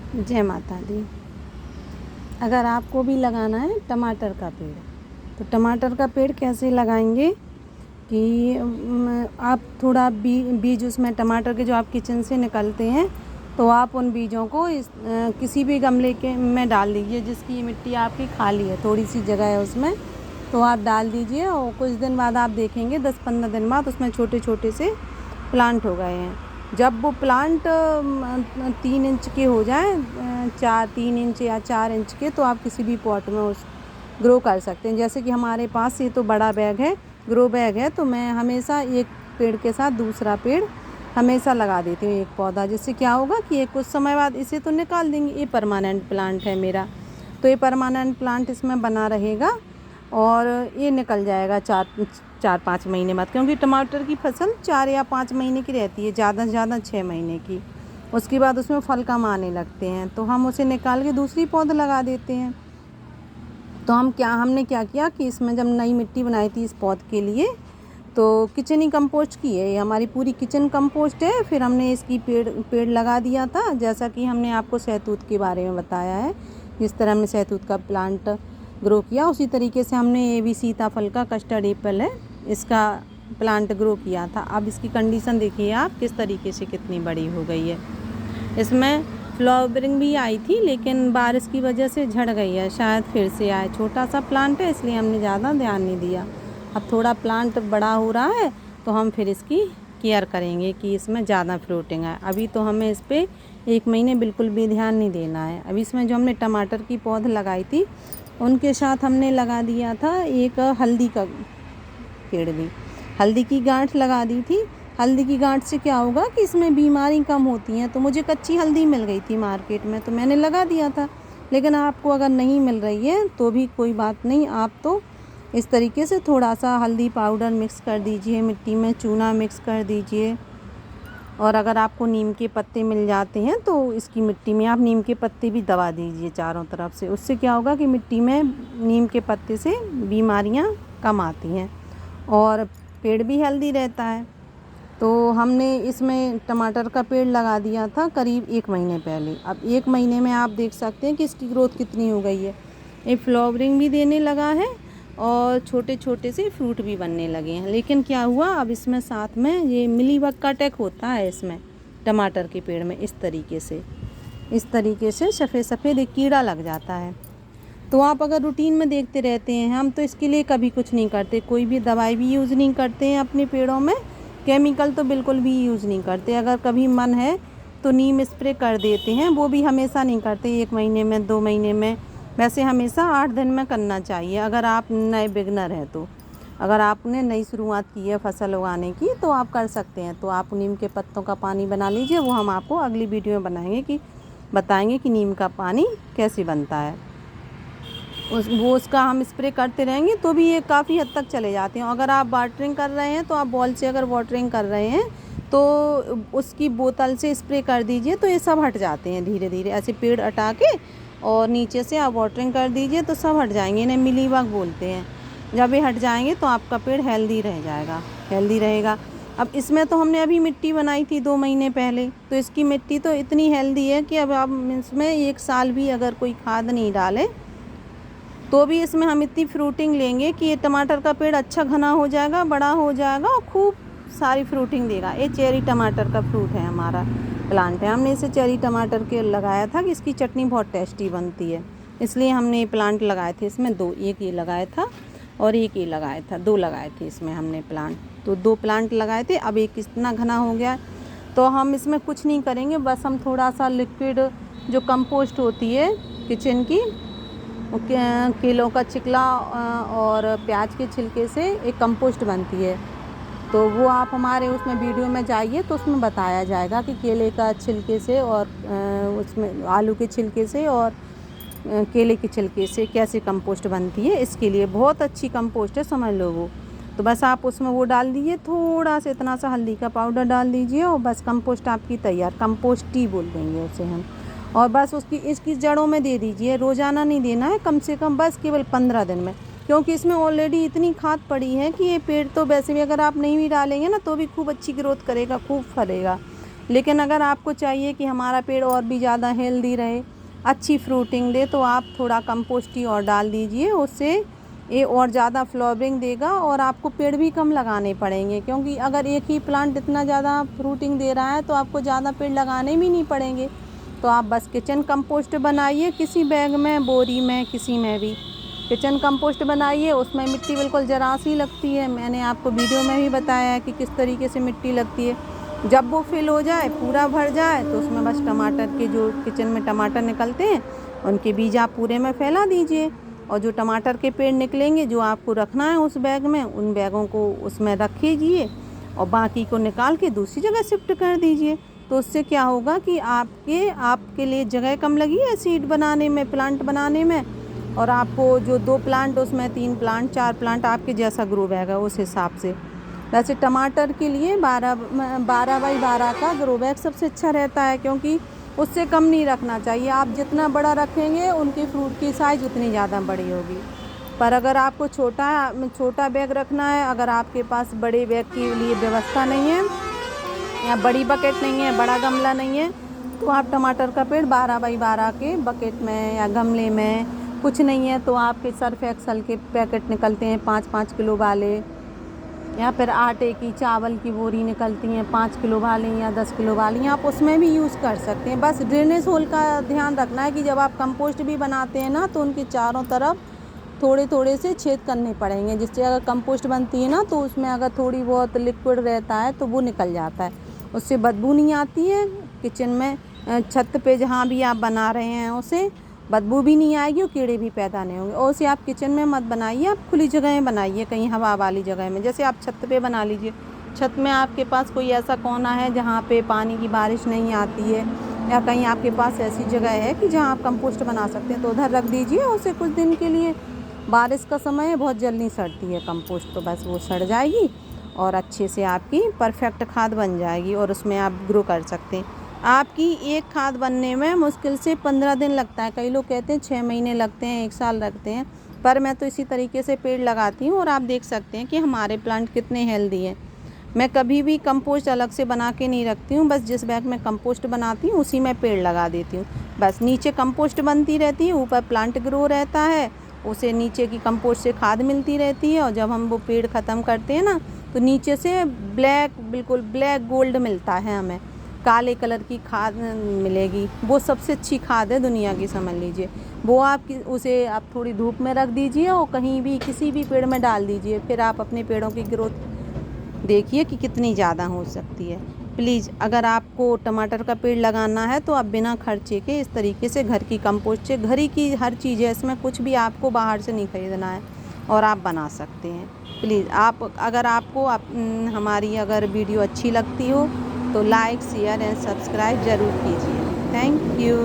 जय माता दी। अगर आपको भी लगाना है टमाटर का पेड़, तो टमाटर का पेड़ कैसे लगाएंगे कि आप थोड़ा बीज उसमें टमाटर के जो आप किचन से निकलते हैं, तो आप उन बीजों को किसी भी गमले के में डाल दीजिए जिसकी मिट्टी आपकी खाली है, थोड़ी सी जगह है उसमें, तो आप डाल दीजिए। और कुछ दिन बाद आप देखेंगे 10-15 दिन बाद उसमें छोटे छोटे से प्लांट हो गए हैं। जब वो प्लांट 3 इंच के हो जाए, 3 इंच या 4 इंच के, तो आप किसी भी पॉट में उस ग्रो कर सकते हैं। जैसे कि हमारे पास ये तो बड़ा बैग है, ग्रो बैग है, तो मैं हमेशा एक पेड़ के साथ दूसरा पेड़ हमेशा लगा देती हूँ, एक पौधा। जिससे क्या होगा कि कुछ समय बाद इसे तो निकाल देंगे, ये परमानेंट प्लांट है मेरा, तो ये परमानेंट प्लांट इसमें बना रहेगा और ये निकल जाएगा 4-5 महीने बाद, क्योंकि टमाटर की फसल 4 या 5 महीने की रहती है, ज़्यादा से ज़्यादा 6 महीने की। उसके बाद उसमें फल कम आने लगते हैं, तो हम उसे निकाल के दूसरी पौध लगा देते हैं। तो हमने क्या किया कि इसमें जब नई मिट्टी बनाई थी इस पौध के लिए, तो किचन ही कंपोस्ट की है, ये हमारी पूरी किचन कंपोस्ट है। फिर हमने इसकी पेड़ लगा दिया था, जैसा कि हमने आपको सहतूत के बारे में बताया है। जिस तरह हमने सहतूत का प्लांट ग्रो किया, उसी तरीके से हमने ये भी सीताफल का कस्टर्ड एप्पल है, इसका प्लांट ग्रो किया था। अब इसकी कंडीशन देखिए आप किस तरीके से कितनी बड़ी हो गई है। इसमें फ्लावरिंग भी आई थी, लेकिन बारिश की वजह से झड़ गई है, शायद फिर से आए। छोटा सा प्लांट है, इसलिए हमने ज़्यादा ध्यान नहीं दिया। अब थोड़ा प्लांट बड़ा हो रहा है तो हम फिर इसकी केयर करेंगे कि इसमें ज़्यादा फ्रूटिंग आए। अभी तो हमें इस पर 1 महीने बिल्कुल भी ध्यान नहीं देना है। अभी इसमें जो हमने टमाटर की पौध लगाई थी, उनके साथ हमने लगा दिया था एक हल्दी का पेड़ भी, हल्दी की गांठ लगा दी थी। हल्दी की गांठ से क्या होगा कि इसमें बीमारी कम होती हैं। तो मुझे कच्ची हल्दी मिल गई थी मार्केट में, तो मैंने लगा दिया था। लेकिन आपको अगर नहीं मिल रही है तो भी कोई बात नहीं, आप तो इस तरीके से थोड़ा सा हल्दी पाउडर मिक्स कर दीजिए, मिट्टी में चूना मिक्स कर दीजिए। और अगर आपको नीम के पत्ते मिल जाते हैं तो इसकी मिट्टी में आप नीम के पत्ते भी दबा दीजिए चारों तरफ से। उससे क्या होगा कि मिट्टी में नीम के पत्ते से बीमारियां कम आती हैं और पेड़ भी हेल्दी रहता है। तो हमने इसमें टमाटर का पेड़ लगा दिया था करीब 1 महीने पहले। अब 1 महीने में आप देख सकते हैं कि इसकी ग्रोथ कितनी हो गई है। ये फ्लावरिंग भी देने लगा है और छोटे छोटे से फ्रूट भी बनने लगे हैं। लेकिन क्या हुआ, अब इसमें साथ में ये मिलीबग का अटैक होता है इसमें, टमाटर के पेड़ में इस तरीके से सफ़ेद सफ़ेद एक कीड़ा लग जाता है। तो आप अगर रूटीन में देखते रहते हैं, हम तो इसके लिए कभी कुछ नहीं करते, कोई भी दवाई भी यूज़ नहीं करते हैं अपने पेड़ों में, केमिकल तो बिल्कुल भी यूज़ नहीं करते। अगर कभी मन है तो नीम स्प्रे कर देते हैं, वो भी हमेशा नहीं करते, 1 महीने में 2 महीने में। वैसे हमेशा 8 दिन में करना चाहिए अगर आप नए बिगनर हैं तो। अगर आपने नई शुरुआत की है फसल उगाने की तो आप कर सकते हैं। तो आप नीम के पत्तों का पानी बना लीजिए, वो हम आपको अगली वीडियो में बताएंगे कि नीम का पानी कैसे बनता है। उसका हम स्प्रे करते रहेंगे तो भी ये काफ़ी हद तक चले जाते हैं। अगर आप वाटरिंग कर रहे हैं तो आप बॉल से अगर वाटरिंग कर रहे हैं तो उसकी बोतल से स्प्रे कर दीजिए, तो ये सब हट जाते हैं धीरे धीरे। ऐसे पेड़ हटा के और नीचे से आप वाटरिंग कर दीजिए तो सब हट जाएंगे। इन्हें मिलीबग बोलते हैं। जब ये हट जाएंगे तो आपका पेड़ हेल्दी रहेगा। अब इसमें तो हमने अभी मिट्टी बनाई थी 2 महीने पहले, तो इसकी मिट्टी तो इतनी हेल्दी है कि अब आप इसमें 1 साल भी अगर कोई खाद नहीं डाले तो भी इसमें हम इतनी फ्रूटिंग लेंगे कि ये टमाटर का पेड़ अच्छा घना हो जाएगा, बड़ा हो जाएगा और खूब सारी फ्रूटिंग देगा। ये चेरी टमाटर का फ्रूट है, हमारा प्लांट है। हमने इसे चेरी टमाटर के लगाया था कि इसकी चटनी बहुत टेस्टी बनती है, इसलिए हमने ये प्लांट लगाए थे। इसमें 2, एक ये लगाया था और एक ये लगाया था, 2 लगाए थे इसमें हमने प्लांट। तो 2 प्लांट लगाए थे। अब एक इतना घना हो गया तो हम इसमें कुछ नहीं करेंगे, बस हम थोड़ा सा लिक्विड जो कंपोस्ट होती है किचन की, केलों का छिकला और प्याज के छिलके से एक कंपोस्ट बनती है। तो वो आप हमारे उसमें वीडियो में जाइए तो उसमें बताया जाएगा कि केले का छिलके से और उसमें आलू के छिलके से और केले के छिलके से कैसे कंपोस्ट बनती है। इसके लिए बहुत अच्छी कंपोस्ट है, समझ लो वो। तो बस आप उसमें वो डाल दीजिए, थोड़ा सा इतना सा हल्दी का पाउडर डाल दीजिए और बस कंपोस्ट आपकी तैयार। कंपोस्ट टी बोल देंगे उसे हम। और बस इसकी जड़ों में दे दीजिए, रोज़ाना नहीं देना है, कम से कम बस केवल 15 दिन में, क्योंकि इसमें ऑलरेडी इतनी खाद पड़ी है कि ये पेड़ तो वैसे भी अगर आप नहीं भी डालेंगे ना तो भी खूब अच्छी ग्रोथ करेगा, खूब फलेगा। लेकिन अगर आपको चाहिए कि हमारा पेड़ और भी ज़्यादा हेल्दी रहे, अच्छी फ्रूटिंग दे, तो आप थोड़ा कंपोस्ट ही और डाल दीजिए। उससे ये और ज़्यादा फ्लावरिंग देगा और आपको पेड़ भी कम लगाने पड़ेंगे, क्योंकि अगर एक ही प्लांट इतना ज़्यादा फ्रूटिंग दे रहा है तो आपको ज़्यादा पेड़ लगाने भी नहीं पड़ेंगे। तो आप बस किचन कंपोस्ट बनाइए, किसी बैग में, बोरी में, किसी में भी किचन कंपोस्ट बनाइए। उसमें मिट्टी बिल्कुल ज़रा सी लगती है, मैंने आपको वीडियो में भी बताया है कि किस तरीके से मिट्टी लगती है। जब वो फिल हो जाए, पूरा भर जाए, तो उसमें बस टमाटर के, जो किचन में टमाटर निकलते हैं, उनके बीज आप पूरे में फैला दीजिए। और जो टमाटर के पेड़ निकलेंगे, जो आपको रखना है उस बैग में, उन बैगों को उसमें रख लीजिए और बाकी को निकाल के दूसरी जगह शिफ्ट कर दीजिए। तो उससे क्या होगा कि आपके लिए जगह कम लगी है सीड बनाने में, प्लांट बनाने में, और आपको जो 2 प्लांट, उसमें 3 प्लांट, 4 प्लांट आपके जैसा ग्रो बैग है उस हिसाब से। वैसे टमाटर के लिए 12 बाई 12 का ग्रो बैग सबसे अच्छा रहता है, क्योंकि उससे कम नहीं रखना चाहिए। आप जितना बड़ा रखेंगे, उनकी फ्रूट की साइज़ उतनी ज़्यादा बड़ी होगी। पर अगर आपको छोटा बैग रखना है, अगर आपके पास बड़े बैग के लिए व्यवस्था नहीं है, या बड़ी बकेट नहीं है, बड़ा गमला नहीं है, तो आप टमाटर का पेड़ 12 बाई 12 के बकेट में या गमले में, कुछ नहीं है तो आपके सर्फ एक्सल के पैकेट निकलते हैं 5-5 किलो वाले, या फिर आटे की, चावल की बोरी निकलती हैं 5 किलो वाली या 10 किलो वाली, आप उसमें भी यूज़ कर सकते हैं। बस ड्रेनेज होल का ध्यान रखना है कि जब आप कंपोस्ट भी बनाते हैं ना, तो उनके चारों तरफ थोड़े थोड़े से छेद करने पड़ेंगे, जिससे अगर कंपोस्ट बनती है ना, तो उसमें अगर थोड़ी बहुत लिक्विड रहता है तो वो निकल जाता है, उससे बदबू नहीं आती है। किचन में, छत पे जहाँ भी आप बना रहे हैं, उसे बदबू भी नहीं आएगी और कीड़े भी पैदा नहीं होंगे। और उसे आप किचन में मत बनाइए, आप खुली जगह बनाइए, कहीं हवा वाली जगह में। जैसे आप छत पे बना लीजिए, छत में आपके पास कोई ऐसा कोना है जहाँ पे पानी की बारिश नहीं आती है, या कहीं आपके पास ऐसी जगह है कि जहाँ आप कंपोस्ट बना सकते हैं, तो उधर रख दीजिए उसे कुछ दिन के लिए। बारिश का समय है, बहुत जल्दी सड़ती है कंपोस्ट, तो बस वो सड़ जाएगी और अच्छे से आपकी परफेक्ट खाद बन जाएगी और उसमें आप ग्रो कर सकते हैं। आपकी एक खाद बनने में मुश्किल से 15 दिन लगता है, कई लोग कहते हैं 6 महीने लगते हैं, 1 साल लगते हैं, पर मैं तो इसी तरीके से पेड़ लगाती हूँ और आप देख सकते हैं कि हमारे प्लांट कितने हेल्दी हैं। मैं कभी भी कंपोस्ट अलग से बना के नहीं रखती हूँ, बस जिस बैग में कंपोस्ट बनाती हूँ उसी में पेड़ लगा देती हूँ। बस नीचे कंपोस्ट बनती रहती है, ऊपर प्लांट ग्रो रहता है, उसे नीचे की कंपोस्ट से खाद मिलती रहती है, और जब हम वो पेड़ ख़त्म करते हैं ना, तो नीचे से बिल्कुल ब्लैक गोल्ड मिलता है हमें, काले कलर की खाद मिलेगी। वो सबसे अच्छी खाद है दुनिया की, समझ लीजिए। वो उसे आप थोड़ी धूप में रख दीजिए और कहीं भी किसी भी पेड़ में डाल दीजिए, फिर आप अपने पेड़ों की ग्रोथ देखिए कि कितनी ज़्यादा हो सकती है। प्लीज़, अगर आपको टमाटर का पेड़ लगाना है तो आप बिना खर्चे के इस तरीके से घर की कंपोस्ट से, घर ही की हर चीज़ है इसमें, कुछ भी आपको बाहर से नहीं खरीदना है और आप बना सकते हैं। प्लीज़ अगर आपको हमारी अगर वीडियो अच्छी लगती हो तो लाइक, शेयर एंड सब्सक्राइब ज़रूर कीजिए। Thank you.